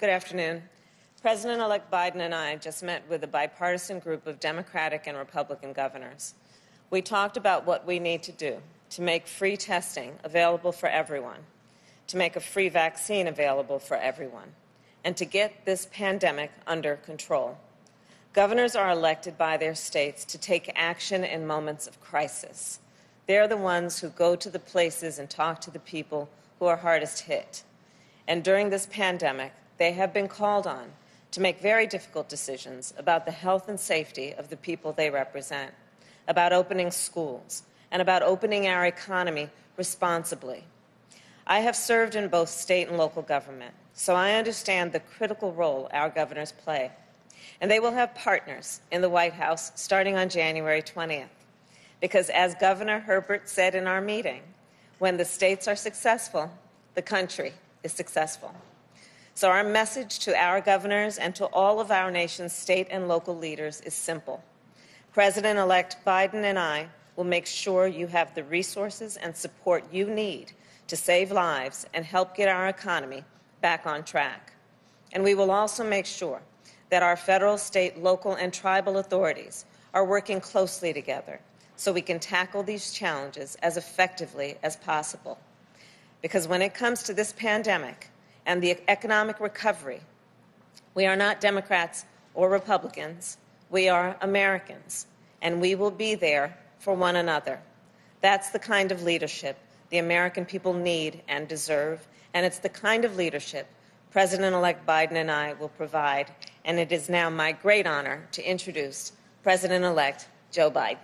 Good afternoon. President-elect Biden and I just met with a bipartisan group of Democratic and Republican governors. We talked about what we need to do to make free testing available for everyone, to make a free vaccine available for everyone, and to get this pandemic under control. Governors are elected by their states to take action in moments of crisis. They're the ones who go to the places and talk to the people who are hardest hit. And during this pandemic, they have been called on to make very difficult decisions about the health and safety of the people they represent, about opening schools, and about opening our economy responsibly. I have served in both state and local government, so I understand the critical role our governors play. And they will have partners in the White House starting on January 20th. Because as Governor Herbert said in our meeting, when the states are successful, the country is successful. So our message to our governors and to all of our nation's state and local leaders is simple. President-elect Biden and I will make sure you have the resources and support you need to save lives and help get our economy back on track. And we will also make sure that our federal, state, local, and tribal authorities are working closely together so we can tackle these challenges as effectively as possible. Because when it comes to this pandemic and the economic recovery, we are not Democrats or Republicans. We are Americans, and we will be there for one another. That's the kind of leadership the American people need and deserve, and it's the kind of leadership President-elect Biden and I will provide, and it is now my great honor to introduce President-elect Joe Biden.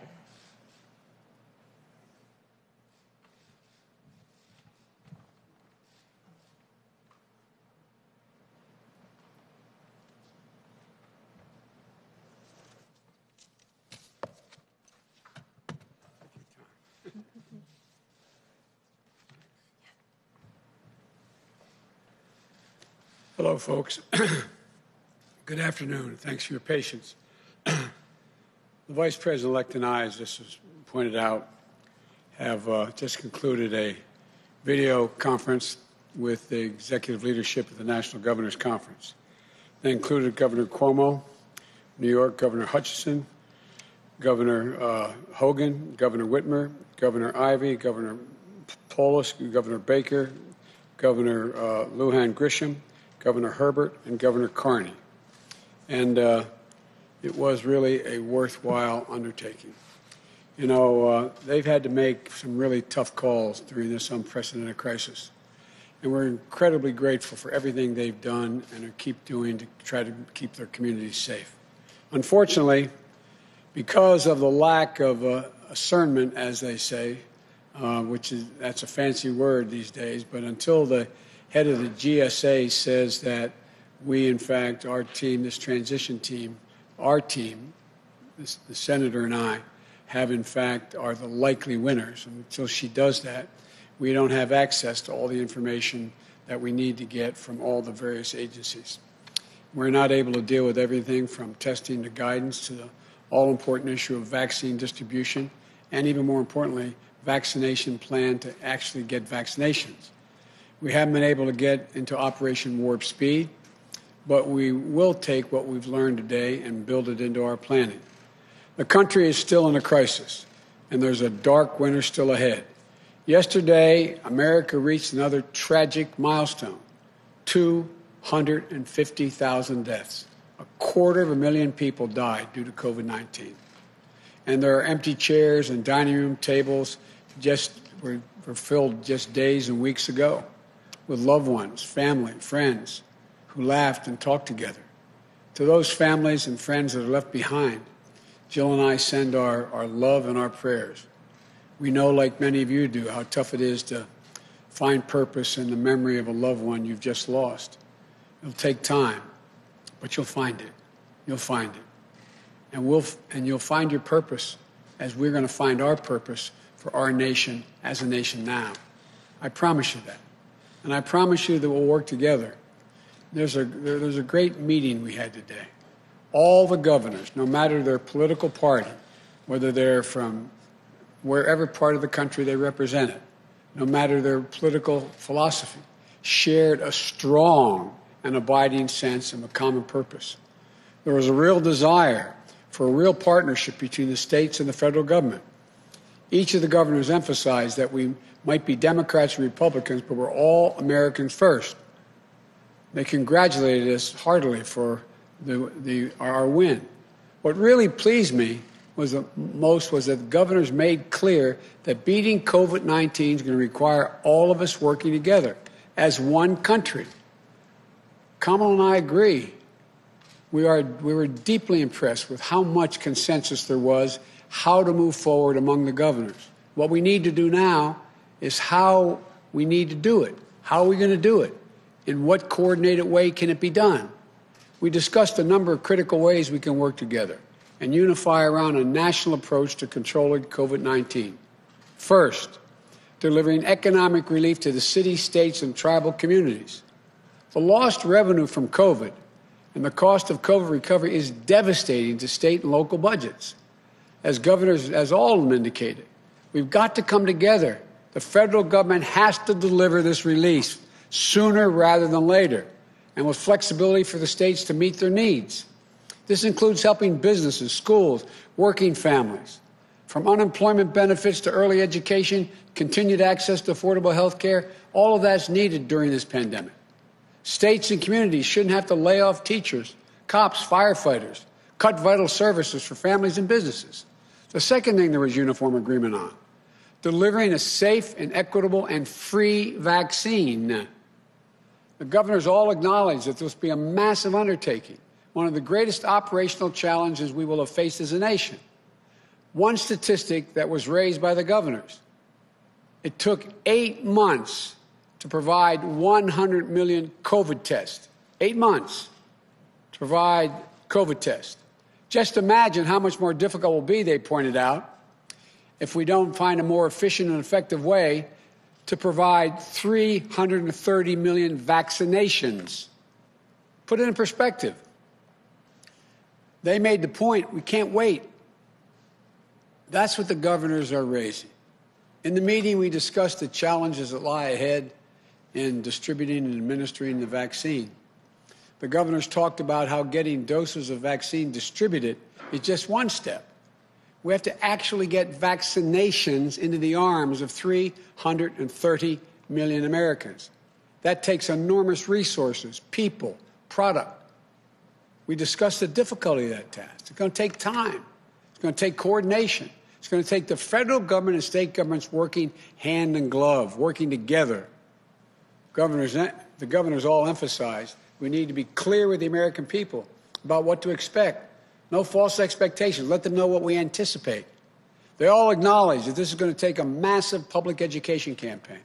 Hello, folks. Good afternoon. Thanks for your patience. The Vice President-elect and I, as this was pointed out, have just concluded a video conference with the executive leadership of the National Governors Conference. They included Governor Cuomo, New York Governor Hutchinson, Governor Hogan, Governor Whitmer, Governor Ivey, Governor Polis, Governor Baker, Governor Lujan Grisham, Governor Herbert, and Governor Carney. And it was really a worthwhile undertaking. You know, they've had to make some really tough calls during this unprecedented crisis. And we're incredibly grateful for everything they've done and keep doing to try to keep their communities safe. Unfortunately, because of the lack of discernment, as they say, that's a fancy word these days, but until the head of the GSA says that we, in fact, our team, this transition team, our team, the senator and I, have, in fact, are the likely winners. And until she does that, we don't have access to all the information that we need to get from all the various agencies. We're not able to deal with everything from testing to guidance to the all-important issue of vaccine distribution and, even more importantly, vaccination plan to actually get vaccinations. We haven't been able to get into Operation Warp Speed, but we will take what we've learned today and build it into our planning. The country is still in a crisis, and there's a dark winter still ahead. Yesterday, America reached another tragic milestone, 250,000 deaths. 250,000 people died due to COVID-19. And there are empty chairs and dining room tables were filled just days and weeks ago with loved ones, family, friends who laughed and talked together. To those families and friends that are left behind, Jill and I send our love and our prayers. We know, like many of you do, how tough it is to find purpose in the memory of a loved one you've just lost. It'll take time, but you'll find it. You'll find it. And you'll find your purpose as we're going to find our purpose for our nation as a nation now. I promise you that. And I promise you that we'll work together. There's a great meeting we had today. All the governors, no matter their political party, whether they're from wherever part of the country they represented, no matter their political philosophy, shared a strong and abiding sense of a common purpose. There was a real desire for a real partnership between the states and the federal government. Each of the governors emphasized that we might be Democrats or Republicans, but we're all Americans first. They congratulated us heartily for our win. What really pleased me most was that the governors made clear that beating COVID-19 is going to require all of us working together as one country. Kamala and I agree. We were deeply impressed with how much consensus there was, how to move forward among the governors. What we need to do now is how we need to do it. How are we going to do it? In what coordinated way can it be done? We discussed a number of critical ways we can work together and unify around a national approach to controlling COVID-19. First, delivering economic relief to the cities, states, and tribal communities. The lost revenue from COVID and the cost of COVID recovery is devastating to state and local budgets. As governors, as all of them indicated, we've got to come together. The federal government has to deliver this relief sooner rather than later, and with flexibility for the states to meet their needs. This includes helping businesses, schools, working families. From unemployment benefits to early education, continued access to affordable health care, all of that's needed during this pandemic. States and communities shouldn't have to lay off teachers, cops, firefighters, cut vital services for families and businesses. The second thing there was uniform agreement on, delivering a safe and equitable and free vaccine. The governors all acknowledge that this will be a massive undertaking, one of the greatest operational challenges we will have faced as a nation. One statistic that was raised by the governors, it took 8 months to provide 100 million COVID tests. 8 months to provide COVID tests. Just imagine how much more difficult it will be, they pointed out, if we don't find a more efficient and effective way to provide 330 million vaccinations. Put it in perspective. They made the point, we can't wait. That's what the governors are raising. In the meeting, we discussed the challenges that lie ahead in distributing and administering the vaccine. The governors talked about how getting doses of vaccine distributed is just one step. We have to actually get vaccinations into the arms of 330 million Americans. That takes enormous resources, people, product. We discussed the difficulty of that task. It's going to take time. It's going to take coordination. It's going to take the federal government and state governments working hand in glove, working together. The governors all emphasized we need to be clear with the American people about what to expect. No false expectations. Let them know what we anticipate. They all acknowledge that this is going to take a massive public education campaign.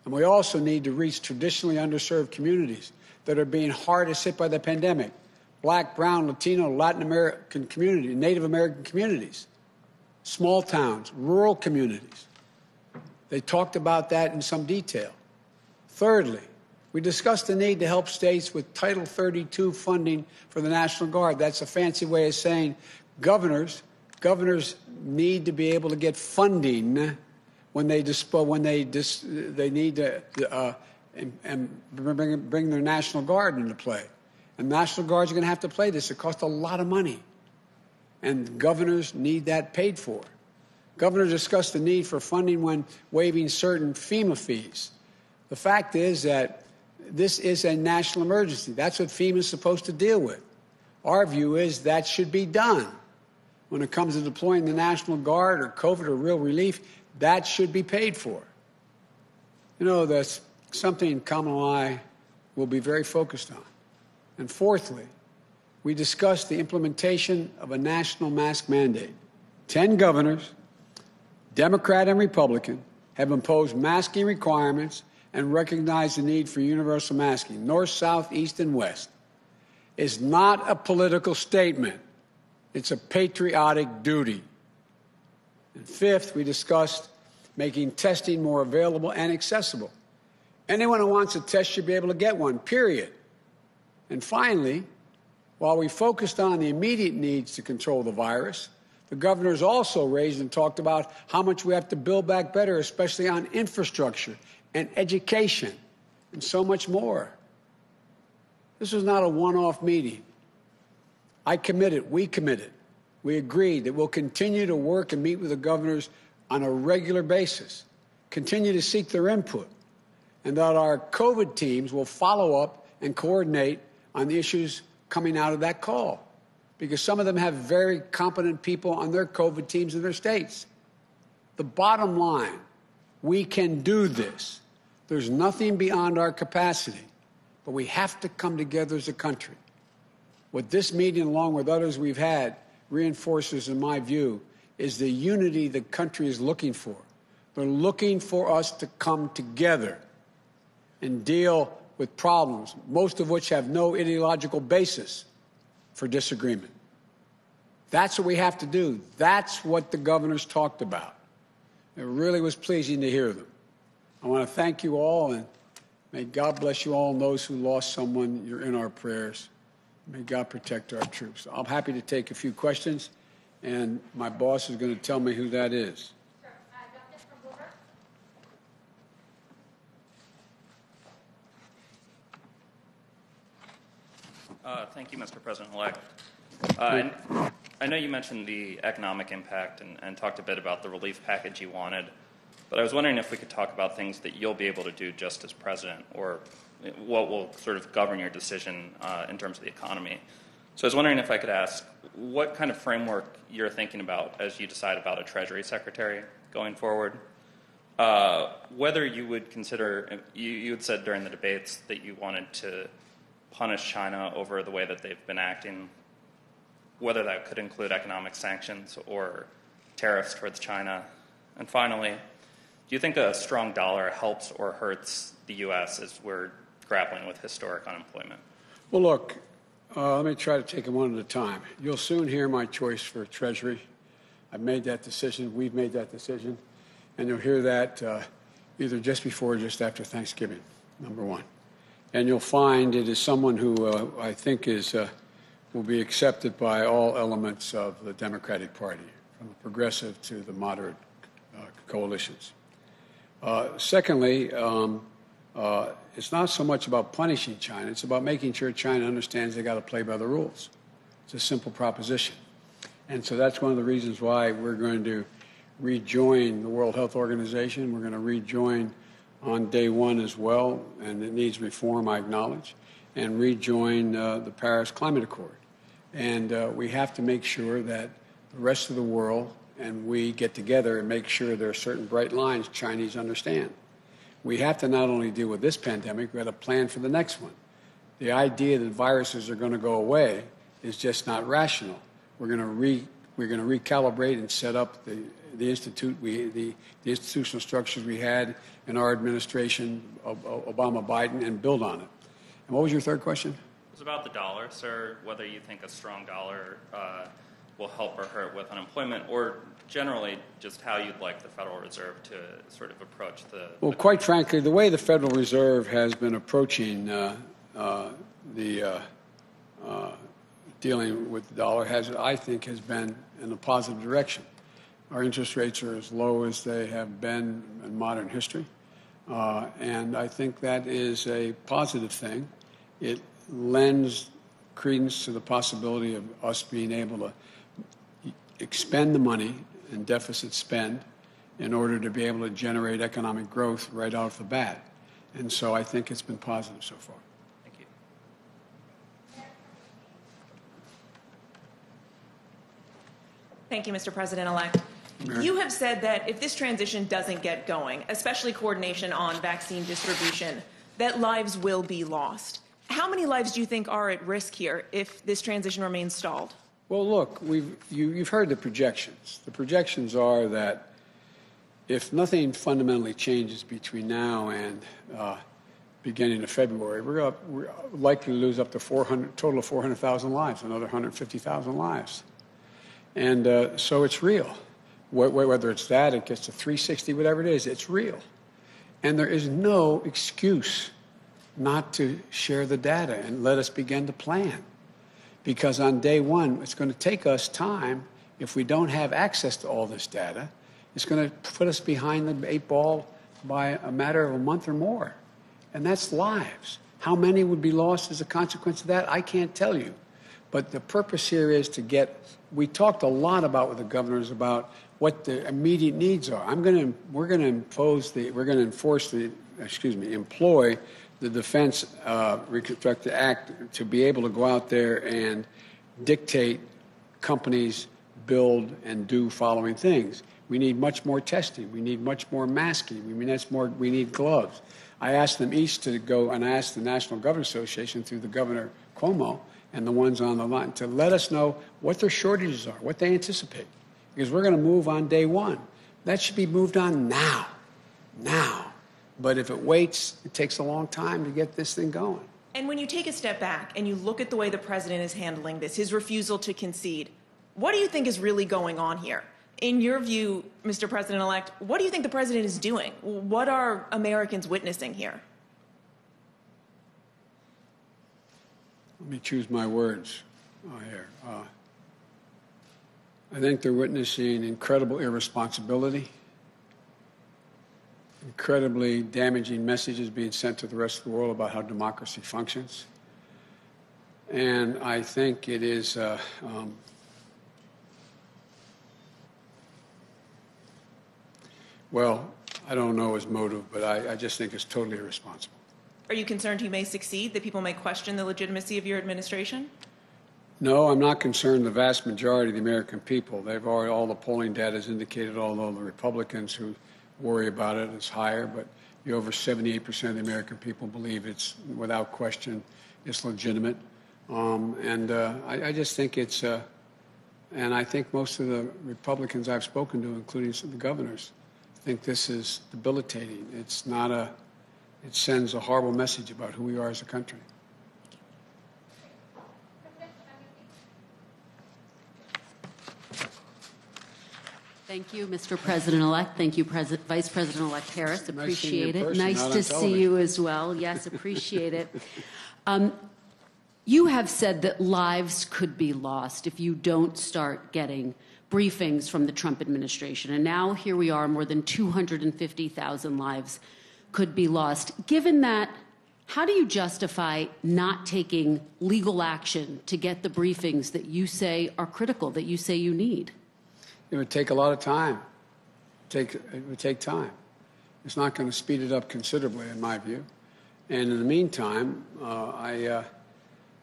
And we also need to reach traditionally underserved communities that are being hardest hit by the pandemic. Black, brown, Latino, Latin American community, Native American communities, small towns, rural communities. They talked about that in some detail. Thirdly, we discussed the need to help states with Title 32 funding for the National Guard. That's a fancy way of saying governors need to be able to get funding when they need to bring their National Guard into play. And National Guards are going to have to play this. It costs a lot of money. And governors need that paid for. Governors discussed the need for funding when waiving certain FEMA fees. The fact is that this is a national emergency. That's what FEMA is supposed to deal with. Our view is that should be done. When it comes to deploying the National Guard or COVID or real relief, that should be paid for. You know, that's something Kamala and I will be very focused on. And fourthly, we discussed the implementation of a national mask mandate. 10 governors, Democrat and Republican, have imposed masking requirements and recognized the need for universal masking, north, south, east, and west. It's not a political statement. It's a patriotic duty. And fifth, we discussed making testing more available and accessible. Anyone who wants a test should be able to get one, period. And finally, while we focused on the immediate needs to control the virus, the governors also raised and talked about how much we have to build back better, especially on infrastructure and education and so much more. This was not a one-off meeting. I committed, we committed, we agreed that we'll continue to work and meet with the governors on a regular basis, continue to seek their input, and that our COVID teams will follow up and coordinate on the issues coming out of that call, because some of them have very competent people on their COVID teams in their states. The bottom line, we can do this. There's nothing beyond our capacity, but we have to come together as a country. What this meeting, along with others we've had, reinforces, in my view, is the unity the country is looking for. They're looking for us to come together and deal with problems, most of which have no ideological basis for disagreement. That's what we have to do. That's what the governors talked about. It really was pleasing to hear them. I want to thank you all, and may God bless you all and those who lost someone. You're in our prayers. May God protect our troops. I'm happy to take a few questions, and my boss is going to tell me who that is. Thank you, Mr. President-elect. I know you mentioned the economic impact and talked a bit about the relief package you wanted, but I was wondering if we could talk about things that you'll be able to do just as president, or what will sort of govern your decision in terms of the economy. So I was wondering if I could ask what kind of framework you're thinking about as you decide about a Treasury Secretary going forward. Whether you would consider, you had said during the debates that you wanted to punish China over the way that they've been acting, whether that could include economic sanctions or tariffs towards China. And finally, do you think a strong dollar helps or hurts the U.S. as we're grappling with historic unemployment? Well, look, let me try to take them one at a time. You'll soon hear my choice for Treasury. I've made that decision. We've made that decision. And you'll hear that either just before or just after Thanksgiving, number one. And you'll find it is someone who I think will be accepted by all elements of the Democratic Party, from the progressive to the moderate coalitions. Secondly, it's not so much about punishing China. It's about making sure China understands they got to play by the rules. It's a simple proposition. And so that's one of the reasons why we're going to rejoin the World Health Organization. We're going to rejoin on day one as well, and it needs reform, I acknowledge, and rejoin the Paris Climate Accord. And we have to make sure that the rest of the world and we get together and make sure there are certain bright lines Chinese understand. We have to not only deal with this pandemic, we have to plan for the next one. The idea that viruses are going to go away is just not rational. We're going to recalibrate and set up the institutional structures we had in our administration, Obama-Biden, and build on it. And what was your third question? It was about the dollar, sir, whether you think a strong dollar will help or hurt with unemployment, or generally just how you'd like the Federal Reserve to sort of approach the... Well, quite frankly, the way the Federal Reserve has been approaching dealing with the dollar I think, has been in a positive direction. Our interest rates are as low as they have been in modern history, and I think that is a positive thing. It lends credence to the possibility of us being able to expend the money and deficit spend in order to be able to generate economic growth right off the bat. And so I think it's been positive so far. Thank you. Thank you, Mr. President-elect. You have said that if this transition doesn't get going, especially coordination on vaccine distribution, that lives will be lost. How many lives do you think are at risk here if this transition remains stalled? Well, look, you've heard the projections. The projections are that if nothing fundamentally changes between now and beginning of February, we're likely to lose up to total of 400,000 lives, another 150,000 lives. And so it's real. Whether it's that, it gets to 360, whatever it is, it's real. And there is no excuse not to share the data and let us begin to plan. Because on day one, it's going to take us time. If we don't have access to all this data, it's going to put us behind the 8 ball by a matter of a month or more. And that's lives. How many would be lost as a consequence of that? I can't tell you. But the purpose here is to get, we talked a lot about with the governors about what the immediate needs are. We're going to employ the Defense Reconstructed Act to be able to go out there and dictate companies build and do following things. We need much more testing. We need much more masking. We need gloves. I asked them each to go, and I asked the National Governors Association through the Governor Cuomo and the ones on the line to let us know what their shortages are, what they anticipate. Because we're going to move on day one. That should be moved on now. But if it waits, it takes a long time to get this thing going. And when you take a step back and you look at the way the president is handling this, his refusal to concede, what do you think is really going on here? In your view, Mr. President-elect, what do you think the president is doing? What are Americans witnessing here? Let me choose my words here. I think they're witnessing incredible irresponsibility, incredibly damaging messages being sent to the rest of the world about how democracy functions. And I think it is well, I don't know his motive, but I just think it's totally irresponsible. Are you concerned he may succeed, that people may question the legitimacy of your administration? No, I'm not concerned. The vast majority of the American people, they've already, all the polling data has indicated, although the Republicans who worry about it is higher, but over 78% of the American people believe it's, without question, it's legitimate. I just think it's, and I think most of the Republicans I've spoken to, including some of the governors, think this is debilitating. It's not a, it sends a horrible message about who we are as a country. Thank you, Mr. President-elect. Thank you, Vice President-elect Harris. Appreciate it. Nice to see you as well. Yes, appreciate it. You have said that lives could be lost if you don't start getting briefings from the Trump administration. And now here we are, more than 250,000 lives could be lost. Given that, how do you justify not taking legal action to get the briefings that you say are critical, that you say you need? It would take a lot of time. It would take time. It's not going to speed it up considerably, in my view. And in the meantime, I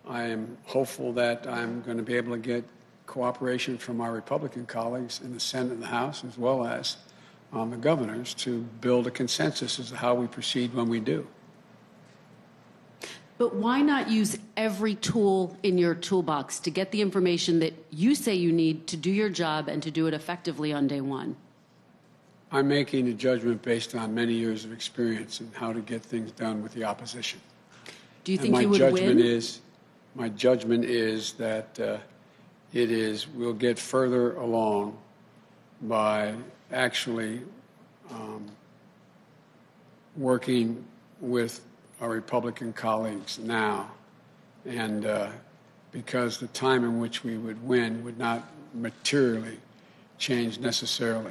am hopeful that I'm going to be able to get cooperation from our Republican colleagues in the Senate and the House, as well as the governors, to build a consensus as to how we proceed when we do. But why not use every tool in your toolbox to get the information that you say you need to do your job and to do it effectively on day one? I'm making a judgment based on many years of experience in how to get things done with the opposition. Do you think you would win? My judgment is that we'll get further along by actually working with our Republican colleagues now, and because the time in which we would win would not materially change necessarily.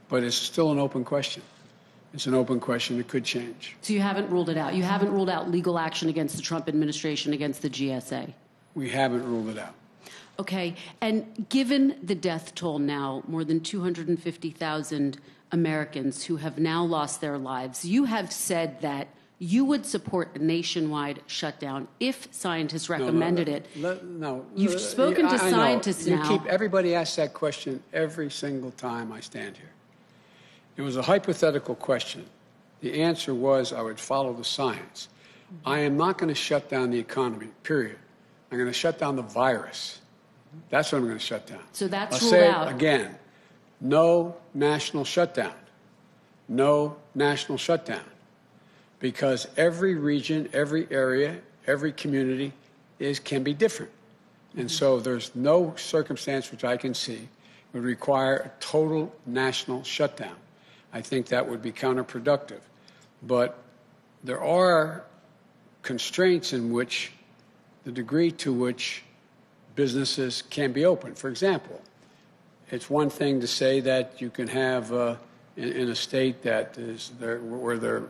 But it's still an open question. It's an open question. It could change. So you haven't ruled it out? You haven't ruled out legal action against the Trump administration, against the GSA? We haven't ruled it out. Okay. And given the death toll now, more than 250,000 Americans who have now lost their lives, you have said that you would support a nationwide shutdown if scientists recommended it. You've spoken to scientists now. Everybody asks that question every single time I stand here. It was a hypothetical question. The answer was I would follow the science. I am not going to shut down the economy, period. I'm going to shut down the virus. That's what I'm going to shut down. So that's ruled out. Again, no national shutdown. No national shutdown. Because every region, every area, every community can be different. And so there's no circumstance which I can see would require a total national shutdown. I think that would be counterproductive. But there are constraints in which the degree to which businesses can be open. For example, it's one thing to say that you can have in a state that is there, where their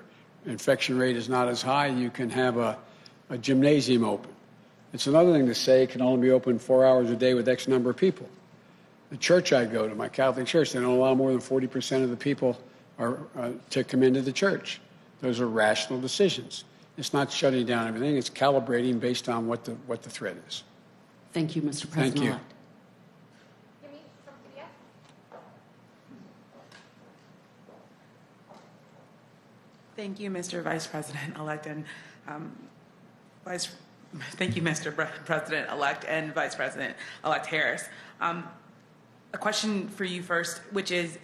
infection rate is not as high, you can have a a gymnasium open. It's another thing to say it can only be open 4 hours a day with X number of people. The church I go to, my Catholic church, they don't allow more than 40% of the people to come into the church. Those are rational decisions. It's not shutting down everything. It's calibrating based on what the threat is. Thank you, Mr. President-elect. Thank you, Mr. Vice President-elect, and thank you, Mr. President-elect and Vice President-elect Harris. A question for you first, which is,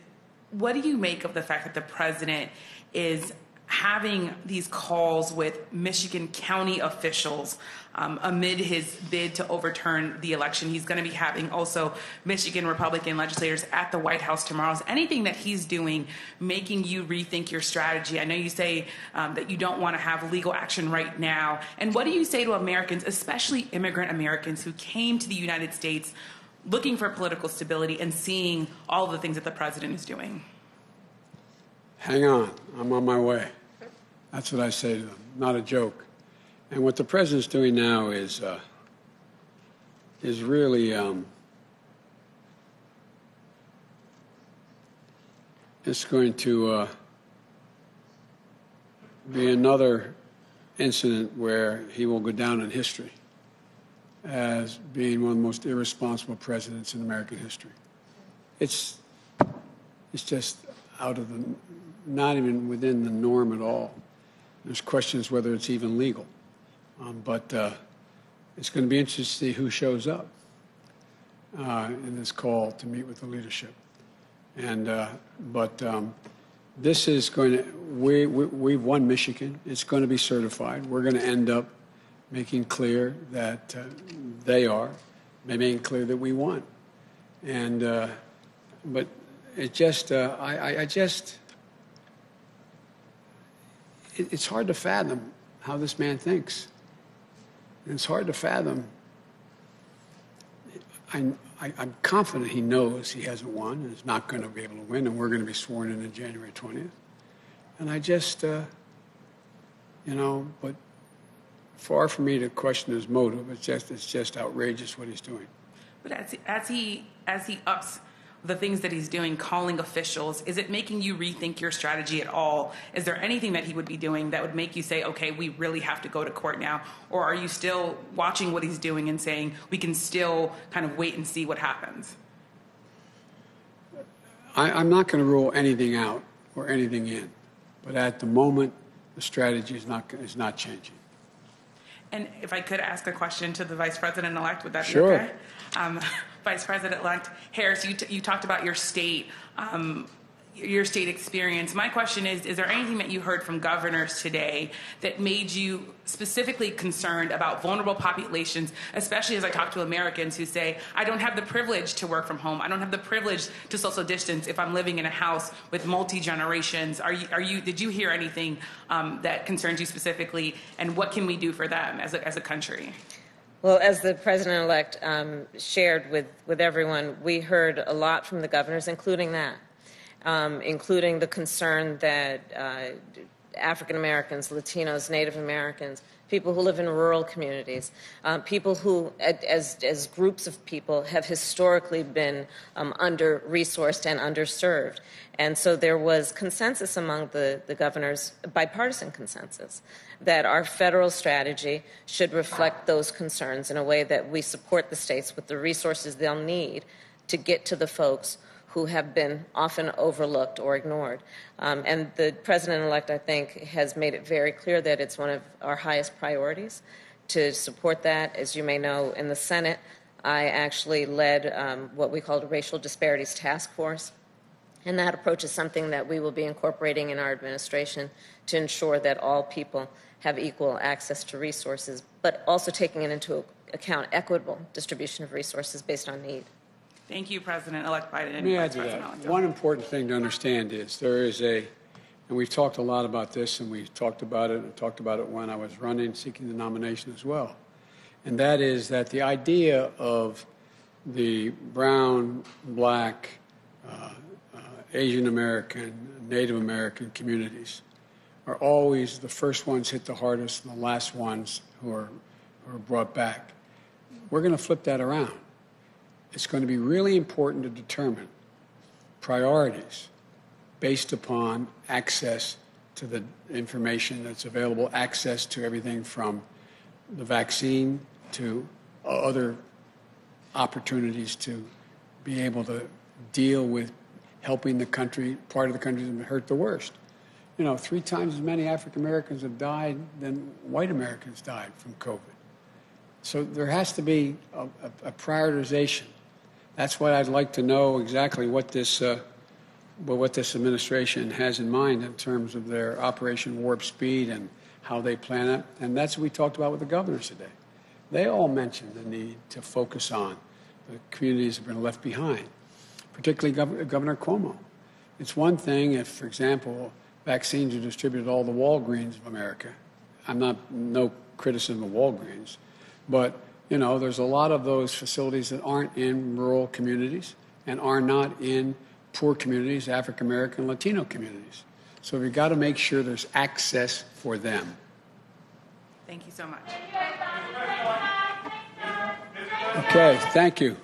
what do you make of the fact that the president is having these calls with Michigan county officials amid his bid to overturn the election? He's going to be having also Michigan Republican legislators at the White House tomorrow. Is anything that he's doing making you rethink your strategy? I know you say that you don't want to have legal action right now. And what do you say to Americans, especially immigrant Americans who came to the United States looking for political stability and seeing all of the things that the president is doing? Hang on, I'm on my way. That's what I say to them, not a joke. And what the president's doing now is really it's going to be another incident where he will go down in history as being one of the most irresponsible presidents in American history. It's just out of the, not even within the norm at all. There's questions whether it's even legal. But it's going to be interesting to see who shows up in this call to meet with the leadership. And this is going to, we've won Michigan. It's going to be certified. We're going to end up making clear that they are, making clear that we won. And but it just, it's hard to fathom how this man thinks. And it's hard to fathom. I'm confident he knows he hasn't won and is not going to be able to win, and we're going to be sworn in on January 20th. And I just, but far from me to question his motive. It's just outrageous what he's doing. But as he ups the things that he's doing, calling officials, is it making you rethink your strategy at all? Is there anything that he would be doing that would make you say, okay, we really have to go to court now? Or are you still watching what he's doing and saying we can still kind of wait and see what happens? I'm not going to rule anything out or anything in. But at the moment, the strategy is not changing. And if I could ask a question to the Vice President-elect, would that be Sure. okay? Vice President-elect Harris, you talked about your state experience. My question is there anything that you heard from governors today that made you specifically concerned about vulnerable populations, especially as I talk to Americans who say, I don't have the privilege to work from home. I don't have the privilege to social distance if I'm living in a house with multi-generations. Did you hear anything that concerns you specifically, and what can we do for them as a country? Well, as the president-elect shared with everyone, we heard a lot from the governors, including that, including the concern that African Americans, Latinos, Native Americans, people who live in rural communities, people who, as groups of people, have historically been under-resourced and underserved. And so there was consensus among the governors, bipartisan consensus, that our federal strategy should reflect those concerns in a way that we support the states with the resources they'll need to get to the folks who have been often overlooked or ignored. And the president-elect, I think, has made it very clear that it's one of our highest priorities to support that. As you may know, in the Senate, I actually led what we called a Racial Disparities Task Force. And that approach is something that we will be incorporating in our administration to ensure that all people have equal access to resources, but also taking into account equitable distribution of resources based on need. Thank you, President-elect Biden. Let me add to that. One important thing to understand is there is and we've talked a lot about this, and we talked about it when I was running, seeking the nomination as well. And that is that the idea of the brown, black, Asian American, Native American communities are always the first ones hit the hardest and the last ones who are brought back. We're going to flip that around. It's going to be really important to determine priorities based upon access to the information that's available, access to everything from the vaccine to other opportunities to be able to deal with helping the country, part of the country that's been hurt the worst. 3 times as many African Americans have died than white Americans died from COVID. So there has to be a prioritization. That's why I'd like to know exactly what this administration has in mind in terms of their Operation Warp Speed and how they plan it. And that's what we talked about with the governors today. They all mentioned the need to focus on the communities that have been left behind, particularly Governor Cuomo. It's one thing if, for example, vaccines are distributed to all the Walgreens of America. No criticism of Walgreens, but there's a lot of those facilities that aren't in rural communities and are not in poor communities, African American, Latino communities. So we've got to make sure there's access for them. Thank you so much. Okay, thank you.